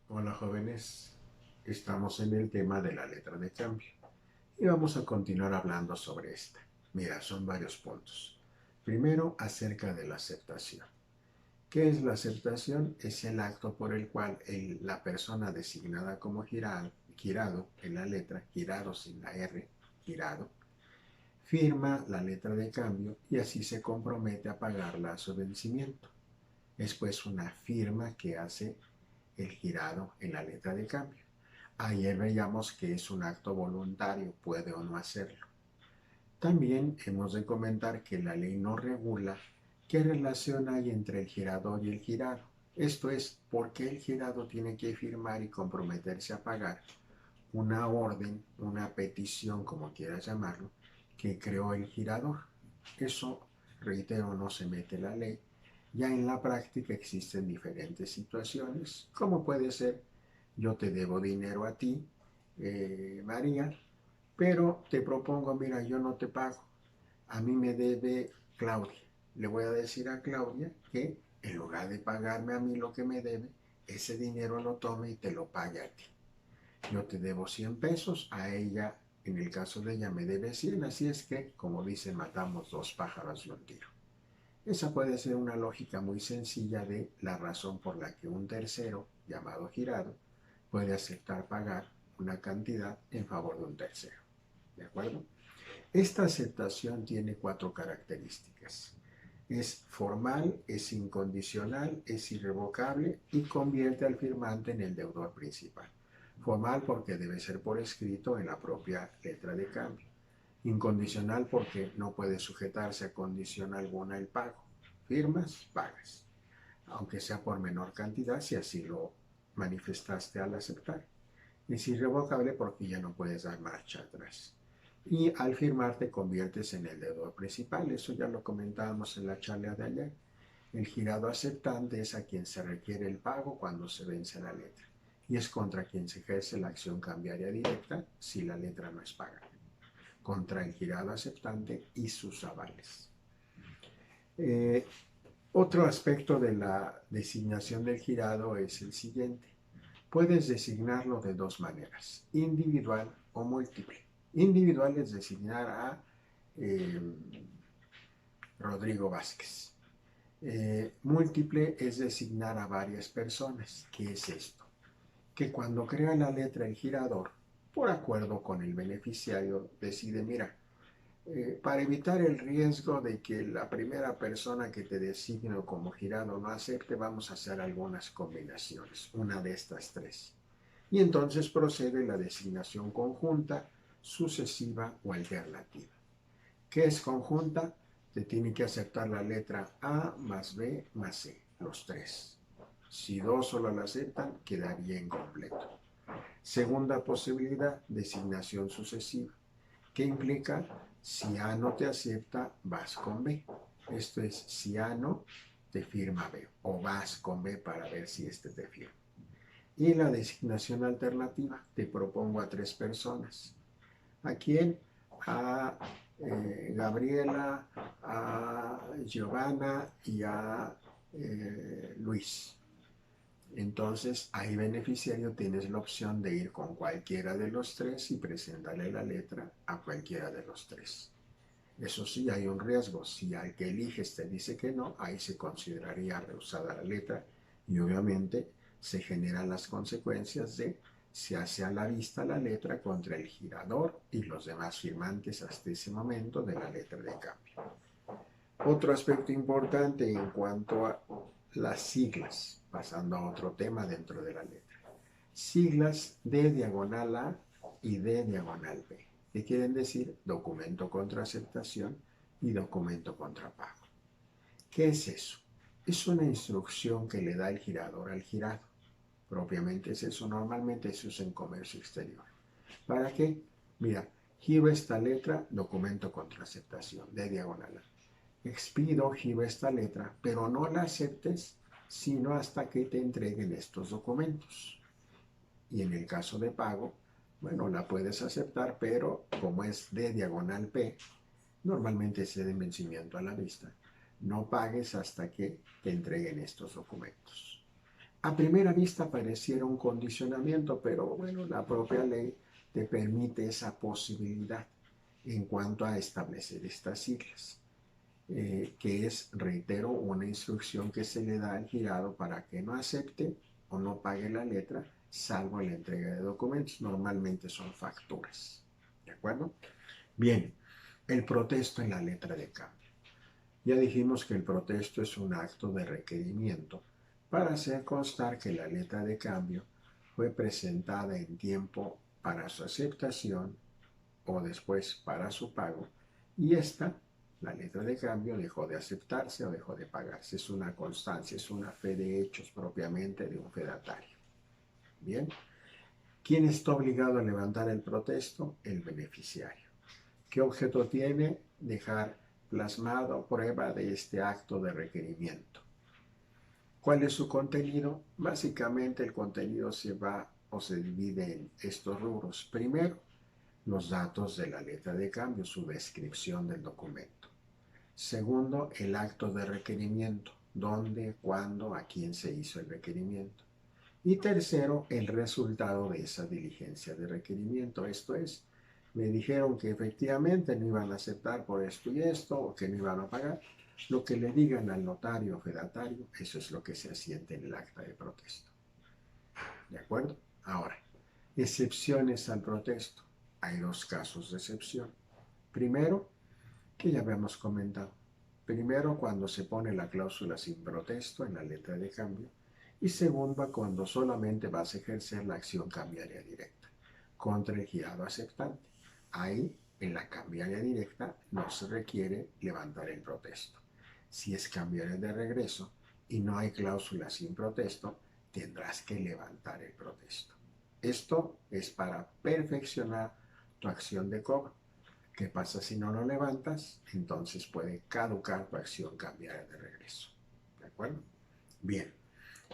Hola jóvenes, estamos en el tema de la letra de cambio y vamos a continuar hablando sobre esta. Mira, son varios puntos. Primero, acerca de la aceptación. ¿Qué es la aceptación? Es el acto por el cual la persona designada como girado en la letra, girado sin la R, girado, firma la letra de cambio y así se compromete a pagarla a su vencimiento. Es pues una firma que hace el girado en la letra de cambio. Ayer veíamos que es un acto voluntario, puede o no hacerlo. También hemos de comentar que la ley no regula qué relación hay entre el girador y el girado. Esto es, por qué el girado tiene que firmar y comprometerse a pagar una orden, una petición, como quieras llamarlo, que creó el girador. Eso, reitero, no se mete en la ley. Ya en la práctica existen diferentes situaciones, como puede ser, yo te debo dinero a ti, María, pero te propongo, mira, yo no te pago, a mí me debe Claudia. Le voy a decir a Claudia que en lugar de pagarme a mí lo que me debe, ese dinero lo tome y te lo pague a ti. Yo te debo 100 pesos, a ella, en el caso de ella, me debe 100, así es que, como dice, matamos dos pájaros de un tiro. Esa puede ser una lógica muy sencilla de la razón por la que un tercero, llamado girado, puede aceptar pagar una cantidad en favor de un tercero. ¿De acuerdo? Esta aceptación tiene cuatro características. Es formal, es incondicional, es irrevocable y convierte al firmante en el deudor principal. Formal porque debe ser por escrito en la propia letra de cambio. Incondicional porque no puede sujetarse a condición alguna el pago. Firmas, pagas, aunque sea por menor cantidad si así lo manifestaste al aceptar. Es irrevocable porque ya no puedes dar marcha atrás. Y al firmar te conviertes en el deudor principal. Eso ya lo comentábamos en la charla de ayer. El girado aceptante es a quien se requiere el pago cuando se vence la letra y es contra quien se ejerce la acción cambiaria directa si la letra no es pagada, contra el girado aceptante y sus avales. Eh, Otro aspecto de la designación del girado es el siguiente. Puedes designarlo de dos maneras, individual o múltiple. Individual es designar a eh, Rodrigo Vázquez. Múltiple es designar a varias personas. ¿Qué es esto? Que cuando crea la letra el girador, por acuerdo con el beneficiario, decide, mira, para evitar el riesgo de que la primera persona que te designe como girado no acepte, vamos a hacer algunas combinaciones, una de estas tres. Y entonces procede la designación conjunta, sucesiva o alternativa. ¿Qué es conjunta? Te tiene que aceptar la letra A más B más C, los tres. Si dos solo la aceptan, quedaría incompleto. Segunda posibilidad, designación sucesiva. ¿Qué implica? Si A no te acepta, vas con B. Esto es, si A no, te firma B. O vas con B para ver si este te firma. Y la designación alternativa, te propongo a tres personas. ¿A quién? A Gabriela, a Giovanna y a Luis. Entonces, ahí beneficiario tienes la opción de ir con cualquiera de los tres y presentarle la letra a cualquiera de los tres. Eso sí, hay un riesgo. Si al que eliges te dice que no, ahí se consideraría rehusada la letra y obviamente se generan las consecuencias de se hace a la vista la letra contra el girador y los demás firmantes hasta ese momento de la letra de cambio. Otro aspecto importante en cuanto a las siglas, pasando a otro tema dentro de la letra. Siglas D diagonal A y D diagonal B, que quieren decir documento contra aceptación y documento contra pago. ¿Qué es eso? Es una instrucción que le da el girador al girado. Propiamente es eso, normalmente se usa en comercio exterior. ¿Para qué? Mira, giro esta letra, documento contra aceptación, D diagonal A. Expido, giro esta letra, pero no la aceptes sino hasta que te entreguen estos documentos. Y en el caso de pago, bueno, la puedes aceptar, pero como es de diagonal P, normalmente es de vencimiento a la vista. No pagues hasta que te entreguen estos documentos. A primera vista pareciera un condicionamiento, pero bueno, la propia ley te permite esa posibilidad en cuanto a establecer estas siglas, que es, reitero, una instrucción que se le da al girado para que no acepte o no pague la letra, salvo la entrega de documentos. Normalmente son facturas. ¿De acuerdo? Bien, el protesto en la letra de cambio. Ya dijimos que el protesto es un acto de requerimiento para hacer constar que la letra de cambio fue presentada en tiempo para su aceptación o después para su pago, y esta, la letra de cambio, dejó de aceptarse o dejó de pagarse. Es una constancia, es una fe de hechos propiamente de un fedatario. Bien, ¿quién está obligado a levantar el protesto? El beneficiario. ¿Qué objeto tiene? Dejar plasmado prueba de este acto de requerimiento. ¿Cuál es su contenido? Básicamente el contenido se va o se divide en estos rubros. Primero, los datos de la letra de cambio, su descripción del documento. Segundo, el acto de requerimiento, dónde, cuándo, a quién se hizo el requerimiento. Y tercero, el resultado de esa diligencia de requerimiento. Esto es, me dijeron que efectivamente no iban a aceptar por esto y esto, o que no iban a pagar. Lo que le digan al notario o fedatario, eso es lo que se asiente en el acta de protesto. ¿De acuerdo? Ahora, excepciones al protesto. Hay dos casos de excepción. Primero, que ya habíamos comentado. Primero, cuando se pone la cláusula sin protesto en la letra de cambio. Y segundo, cuando solamente vas a ejercer la acción cambiaria directa contra el girado aceptante. Ahí, en la cambiaria directa, no se requiere levantar el protesto. Si es cambiaria de regreso y no hay cláusula sin protesto, tendrás que levantar el protesto. Esto es para perfeccionar tu acción de cobro. ¿Qué pasa si no lo levantas? Entonces puede caducar tu acción cambiaria de regreso. ¿De acuerdo? Bien.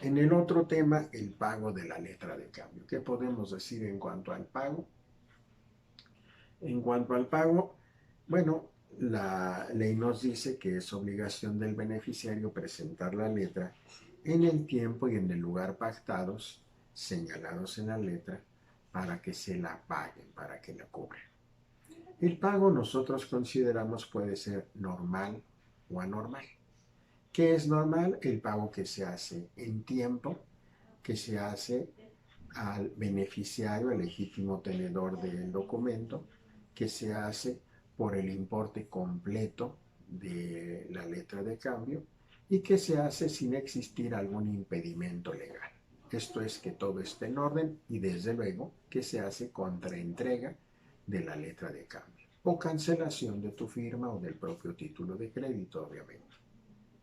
En el otro tema, el pago de la letra de cambio. ¿Qué podemos decir en cuanto al pago? En cuanto al pago, bueno, la ley nos dice que es obligación del beneficiario presentar la letra en el tiempo y en el lugar pactados, señalados en la letra, para que se la paguen, para que la cubren. El pago nosotros consideramos puede ser normal o anormal. ¿Qué es normal? El pago que se hace en tiempo, que se hace al beneficiario, al legítimo tenedor del documento, que se hace por el importe completo de la letra de cambio y que se hace sin existir algún impedimento legal. Esto es que todo esté en orden y desde luego que se hace contra entrega de la letra de cambio o cancelación de tu firma o del propio título de crédito, obviamente.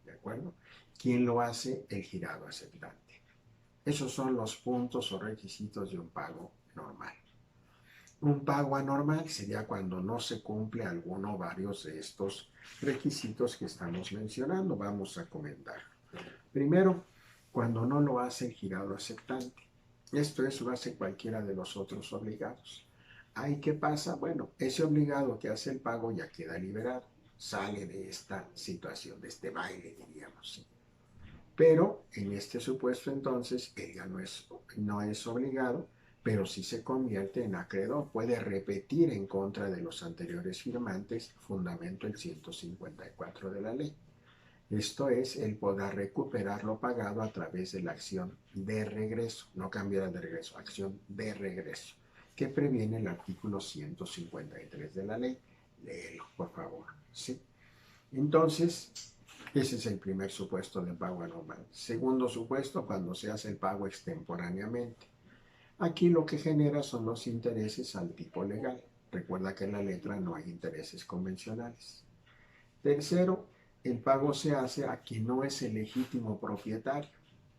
¿De acuerdo? ¿Quién lo hace? El girado aceptante. Esos son los puntos o requisitos de un pago normal. Un pago anormal sería cuando no se cumple alguno o varios de estos requisitos que estamos mencionando. Vamos a comentar. Primero, cuando no lo hace el girado aceptante. Esto es, lo hace cualquiera de los otros obligados. ¿Ahí qué pasa? Bueno, ese obligado que hace el pago ya queda liberado. Sale de esta situación, de este baile, diríamos. ¿Sí? Pero en este supuesto entonces, él ya no es obligado, pero sí se convierte en acreedor. Puede repetir en contra de los anteriores firmantes, fundamento el 154 de la ley. Esto es, él podrá recuperar lo pagado a través de la acción de regreso, no cambiará de regreso, acción de regreso, que previene el artículo 153 de la ley. Léelo, por favor. ¿Sí? Entonces, ese es el primer supuesto de pago anormal. Segundo supuesto, cuando se hace el pago extemporáneamente. Aquí lo que genera son los intereses al tipo legal. Recuerda que en la letra no hay intereses convencionales. Tercero, el pago se hace a quien no es el legítimo propietario.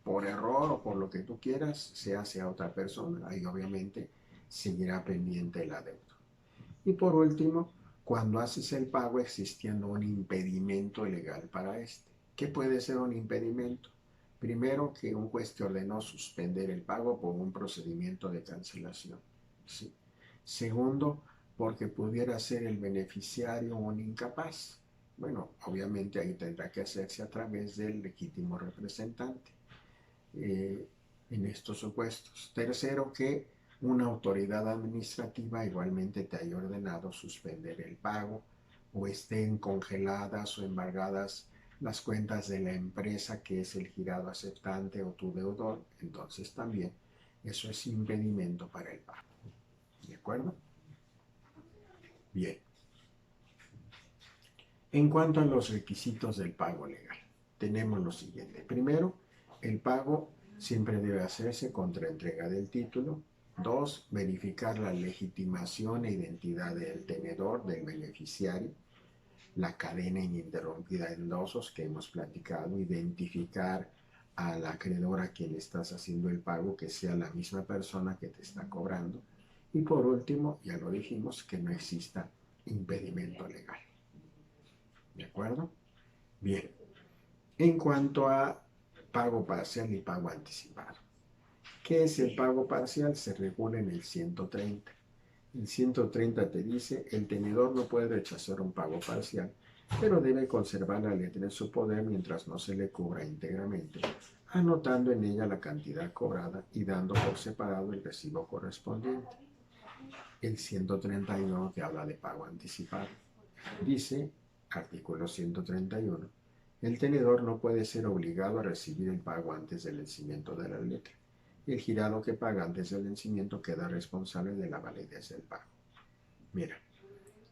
Por error o por lo que tú quieras, se hace a otra persona. Ahí obviamente seguirá pendiente el adeudo. Y por último, cuando haces el pago existiendo un impedimento legal para este. ¿Qué puede ser un impedimento? Primero, que un juez te ordenó suspender el pago por un procedimiento de cancelación. ¿Sí? Segundo, porque pudiera ser el beneficiario un incapaz. Bueno, obviamente ahí tendrá que hacerse a través del legítimo representante. en estos supuestos. Tercero, que una autoridad administrativa igualmente te haya ordenado suspender el pago o estén congeladas o embargadas las cuentas de la empresa que es el girado aceptante o tu deudor, entonces también eso es impedimento para el pago. ¿De acuerdo? Bien. En cuanto a los requisitos del pago legal, tenemos lo siguiente. Primero, el pago siempre debe hacerse contra entrega del título. Dos, verificar la legitimación e identidad del tenedor, del beneficiario. La cadena ininterrumpida de endosos que hemos platicado, identificar al acreedor a quien le estás haciendo el pago, que sea la misma persona que te está cobrando. Y por último, ya lo dijimos, que no exista impedimento legal. ¿De acuerdo? Bien. En cuanto a pago parcial y pago anticipado. ¿Qué es el pago parcial? Se regula en el 130. El 130 te dice, el tenedor no puede rechazar un pago parcial, pero debe conservar la letra en su poder mientras no se le cubra íntegramente, anotando en ella la cantidad cobrada y dando por separado el recibo correspondiente. El 131 te habla de pago anticipado. Dice, artículo 131, el tenedor no puede ser obligado a recibir el pago antes del vencimiento de la letra. El girado que paga antes del vencimiento queda responsable de la validez del pago. Mira,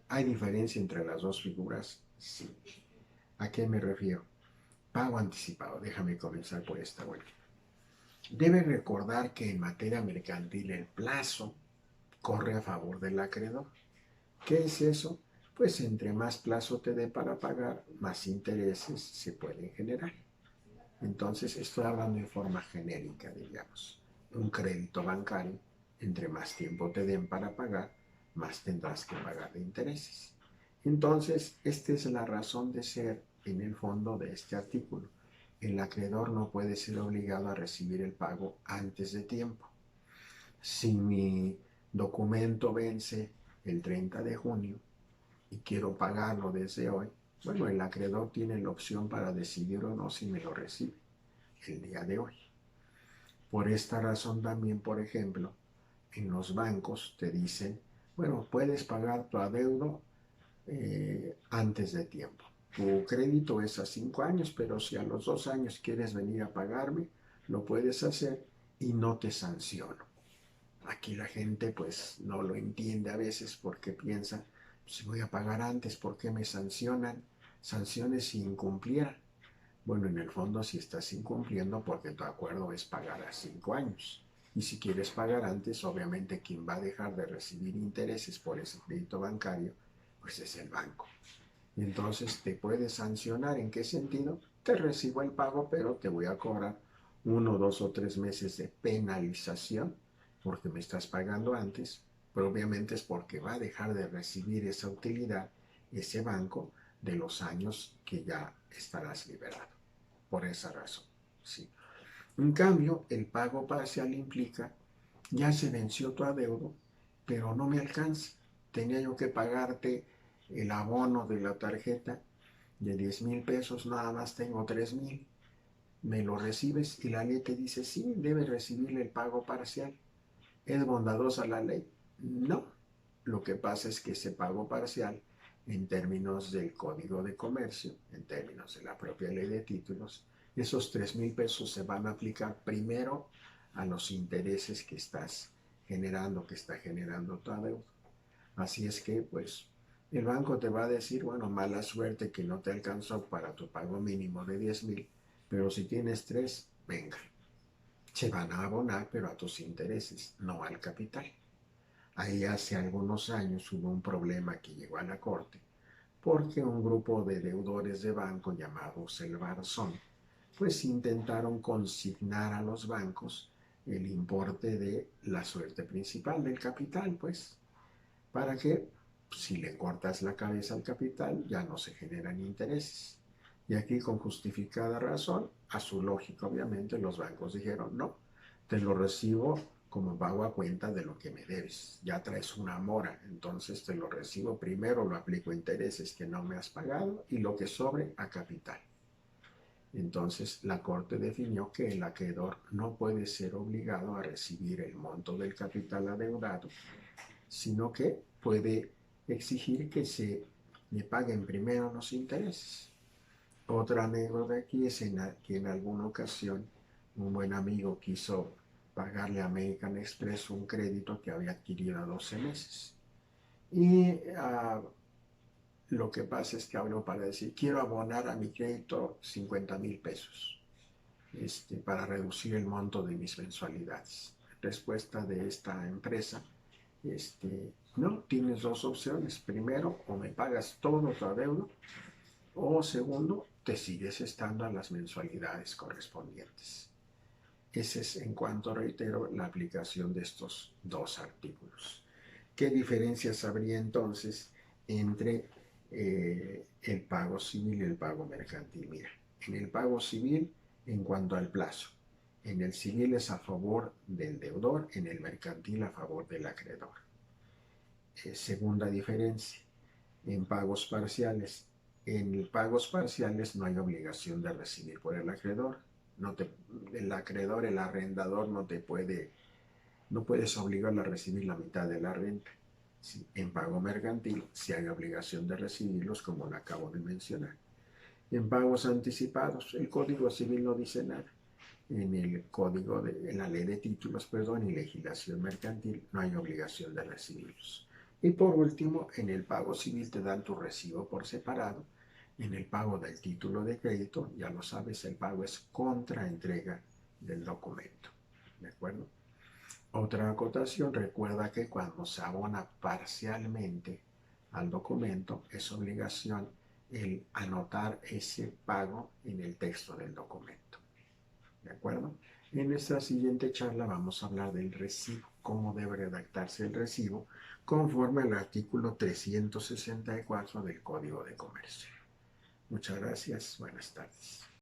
¿hay diferencia entre las dos figuras? Sí. ¿A qué me refiero? Pago anticipado. Déjame comenzar por esta vuelta. Debe recordar que en materia mercantil el plazo corre a favor del acreedor. ¿Qué es eso? Pues entre más plazo te dé para pagar, más intereses se pueden generar. Entonces, estoy hablando en forma genérica, digamos. Un crédito bancario, entre más tiempo te den para pagar, más tendrás que pagar de intereses. Entonces, esta es la razón de ser en el fondo de este artículo. El acreedor no puede ser obligado a recibir el pago antes de tiempo. Si mi documento vence el 30 de junio y quiero pagarlo desde hoy, bueno, el acreedor tiene la opción para decidir o no si me lo recibe el día de hoy. Por esta razón también, por ejemplo, en los bancos te dicen, bueno, puedes pagar tu adeudo antes de tiempo. Tu crédito es a 5 años, pero si a los 2 años quieres venir a pagarme, lo puedes hacer y no te sanciono. Aquí la gente pues no lo entiende a veces porque piensa, si voy a pagar antes, ¿por qué me sancionan? Sanciones si incumpliera. Bueno, en el fondo si estás incumpliendo porque tu acuerdo es pagar a 5 años. Y si quieres pagar antes, obviamente quien va a dejar de recibir intereses por ese crédito bancario, pues es el banco. Y entonces te puede sancionar. ¿En qué sentido? Te recibo el pago, pero te voy a cobrar 1, 2 o 3 meses de penalización porque me estás pagando antes, pero obviamente es porque va a dejar de recibir esa utilidad, ese banco, de los años que ya estarás liberado. Por esa razón, sí. En cambio, el pago parcial implica, ya se venció tu adeudo, pero no me alcanza. Tenía yo que pagarte el abono de la tarjeta de 10,000 pesos, nada más tengo 3,000. Me lo recibes y la ley te dice, sí, debes recibirle el pago parcial. ¿Es bondadosa la ley? No. Lo que pasa es que ese pago parcial, en términos del Código de Comercio, en términos de la propia ley de títulos, esos 3,000 pesos se van a aplicar primero a los intereses que estás generando, que está generando tu adeudo. Así es que, pues, el banco te va a decir, bueno, mala suerte que no te alcanzó para tu pago mínimo de 10,000, pero si tienes 3, venga, se van a abonar, pero a tus intereses, no al capital. Ahí hace algunos años hubo un problema que llegó a la corte, porque un grupo de deudores de banco llamados el Barzón, pues intentaron consignar a los bancos el importe de la suerte principal del capital, pues, para que si le cortas la cabeza al capital ya no se generan intereses. Y aquí con justificada razón, a su lógica obviamente, los bancos dijeron, no, te lo recibo como pago a cuenta de lo que me debes. Ya traes una mora, entonces te lo recibo primero, lo aplico a intereses que no me has pagado y lo que sobre a capital. Entonces, la Corte definió que el acreedor no puede ser obligado a recibir el monto del capital adeudado, sino que puede exigir que se le paguen primero los intereses. Otra anécdota aquí es que en alguna ocasión un buen amigo quiso pagarle a American Express un crédito que había adquirido a 12 meses. Y lo que pasa es que habló para decir, quiero abonar a mi crédito 50,000 pesos para reducir el monto de mis mensualidades. Respuesta de esta empresa, no, tienes dos opciones. Primero, o me pagas todo tu adeudo, o segundo, te sigues estando a las mensualidades correspondientes. Ese es, en cuanto reitero, la aplicación de estos dos artículos. ¿Qué diferencias habría entonces entre el pago civil y el pago mercantil? Mira, en el pago civil, en cuanto al plazo, en el civil es a favor del deudor, en el mercantil a favor del acreedor. Segunda diferencia, en pagos parciales. En pagos parciales no hay obligación de recibir por el acreedor. El acreedor, el arrendador no puedes obligarlo a recibir la mitad de la renta. Sí, en pago mercantil sí hay obligación de recibirlos, como lo acabo de mencionar. En pagos anticipados, el Código Civil no dice nada. En la ley de títulos, y legislación mercantil no hay obligación de recibirlos. Y por último, en el pago civil te dan tu recibo por separado. En el pago del título de crédito, ya lo sabes, el pago es contra entrega del documento. ¿De acuerdo? Otra acotación, recuerda que cuando se abona parcialmente al documento, es obligación el anotar ese pago en el texto del documento. ¿De acuerdo? En nuestra siguiente charla vamos a hablar del recibo, cómo debe redactarse el recibo conforme al artículo 364 del Código de Comercio. Muchas gracias, buenas tardes.